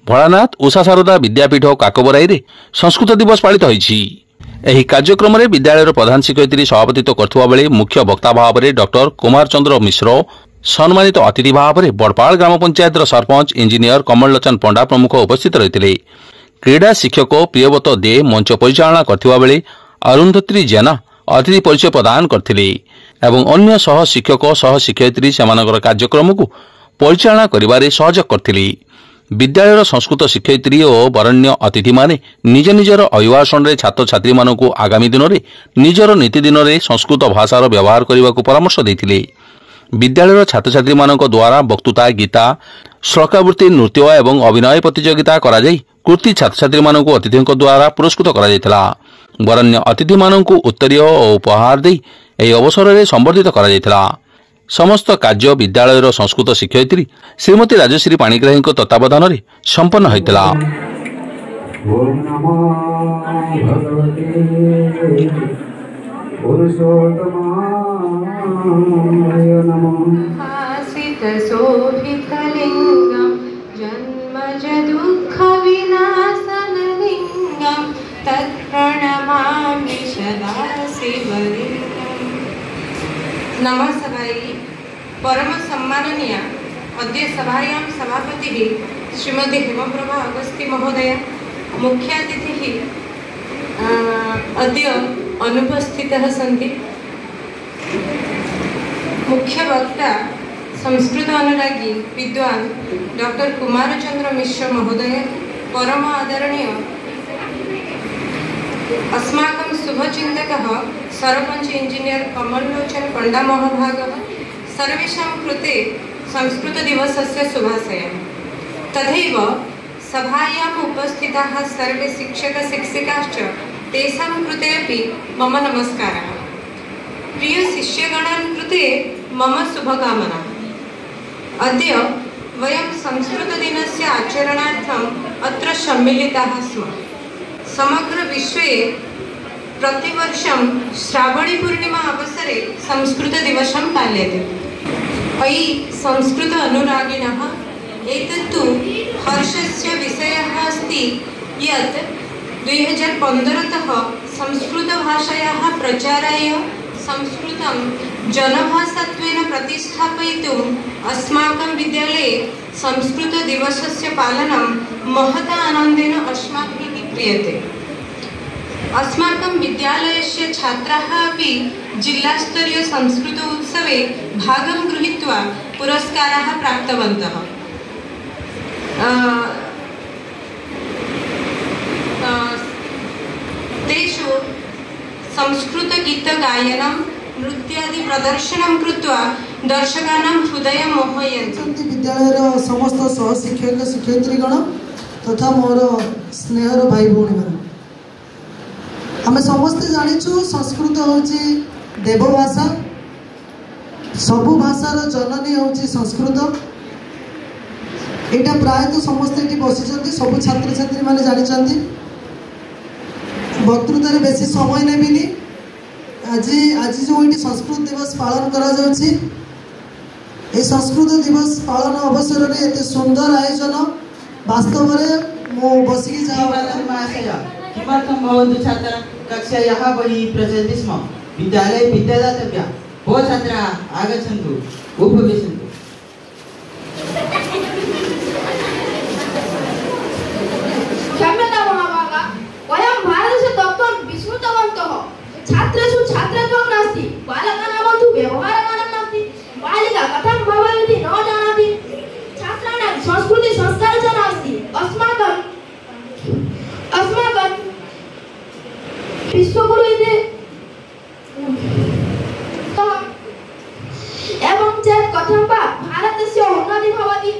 भोलानाथ उषा शारदा विद्यापीठ काकबराई रे संस्कृत दिवस पालित होईछि। एही कार्यक्रम रे विद्यालय प्रधान शिक्षयित्री सभापतित्व करथुवा बेले मुख्य वक्ता भाव में डॉक्टर कुमार चंद्र मिश्र, सम्मानित अतिथि भाव में बड़पाल ग्राम पंचायत सरपंच इंजीनियर कमल लोचन पंडा प्रमुख उपस्थित रही। क्रीड़ा शिक्षक प्रियव्रत दे मंच परिचालना करथिबा बेले अरुंधत्री जेना अतिथि परिचय प्रदान करथिले एवं अन्य सह शिक्षक सह शिक्षयित्री सेमानकर कार्यक्रम को परिचालना करिबारे सहयोग करथिले। विद्यालय संस्कृत शिक्षयित्री और वरण्य अतिथि माने निज निजर अभिभाषण रे छात्र छात्री मानकु आगामी दिन में निजर नीतिदिन में संस्कृत भाषार व्यवहार करने को परामर्श देथिले। विद्यालय छात्र छात्री मानक द्वारा वक्तृता, गीता, श्लोकावृत्ति, नृत्य एवं अभिनय प्रतियोगिता करा जाई कृति छात्र छात्री मानक अतिथियों द्वारा पुरस्कृत करा जायतिला। वरण्य अतिथि मानक उत्तरीय और उपहार दे एही अवसर में संबर्धित करा जायतिला। समस्त कार्य विद्यालय संस्कृत शिक्षयित्री श्रीमती राजश्री पाणिग्राही तत्वावधान में संपन्न होइतिला। नमस्ते परम सम्माननीय अद्य सभायां सभापति श्रीमती हेमप्रभा अगस्ती महोदय, मुख्यातिथि अद्य अनुपस्थितः सन्ति। मुख्य वक्ता संस्कृत अनुरागी विद्वान डॉक्टर कुमार चंद्र मिश्र महोदय, परम आदरणीय अस्माकं शुभचिन्तकः सरपंच इंजीनियर कमल लोचन पंडा महाभागः, सर्वेषां कृते संस्कृत दिवसस्य शुभाशयः। तथैव सभायाम् उपस्थिताः सर्वे शिक्षक शिक्षिकाश्च तेषां कृते अपि मम नमस्कारः। प्रिय शिष्यगणान् कृते मम शुभकामना। अद्य वयं संस्कृतदिनस्य आचरणार्थम् अत्र सम्मिलिताः स्मः। समग्र विश्वे प्रतिवर्षं श्रावणी पूर्णिमा अवसरे संस्कृत दिवसं पाल्यते। अयि संस्कृत अनुरागिणः एतत्तु हर्षस्य विषयः अस्ति यत् 2015तः संस्कृतभाषायाः प्रचाराय संस्कृतं जनभाषात्वेन प्रतिष्ठापयितुम् अस्माकं विद्यालये संस्कृतदिवसस्य पालनं महता आनन्देन अस्माभिः क्रियते। अस्माकं विद्यालयस्य छात्राः अपि जिल्लास्तरीय संस्कृत उत्सवे भागं गृहीत्वा पुरस्काराः प्राप्तवन्तः। तेषु संस्कृतगीतगायनं, नृत्यादि प्रदर्शनं कृत्वा दर्शकानां हृदयं मोहयन्ति। विद्यालयर समस्त सहशिक्षक शिक्षयित्रीगण तथा मोर स्नेहर भाई भौणी मैंने आम समस्ते जाचु संस्कृत हूँ देवभाषा, सबु भाषार जननी हूँ संस्कृत। यहाँ प्रायतः समस्ते ये बसी सबू छात्र छात्री मैंने जानते। वक्तृतार बेसी समय नेबिनी। आज जो ये संस्कृत दिवस पालन करा जाउछि, ए संस्कृत दिवस पालन अवसर में एत सुंदर आयोजन वास्तव में मो बसिकी किमर्थं भवन्तु छात्र कक्षायाः बहिः प्रचलति स्म। विद्यालये विद्यादातव्या। भो छात्राः आगच्छन्तु, उपविशन्तु। क्षम्यतां महाभागा, वयं भारतस्य तत्त्वं विस्मृतवन्तः। छात्रेषु छात्रत्वं नास्ति, बालकानां तु व्यवहारज्ञानं नास्ति। बालिका कथं भवेत् न जानाति। छात्राणां संस्कृति संस्कार च नास्ति। अस्माकं विश्वगुरु इति एवं चेत् कथं वा भारतस्य उन्नति भवति।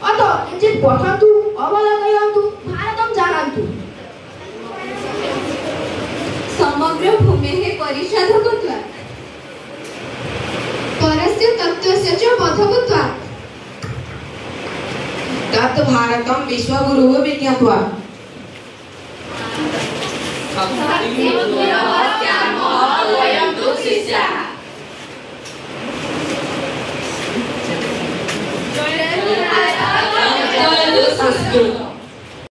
अतः किञ्चित् पठन्तु, अवलोकयन्तु, भारतं जानन्तु। समग्र भूमेः परिषदकृत्वा परस्य तत्त्वस्य च बोधकृत्वा तत् भारतं विश्वगुरुः विज्ञात्वा संस्कृत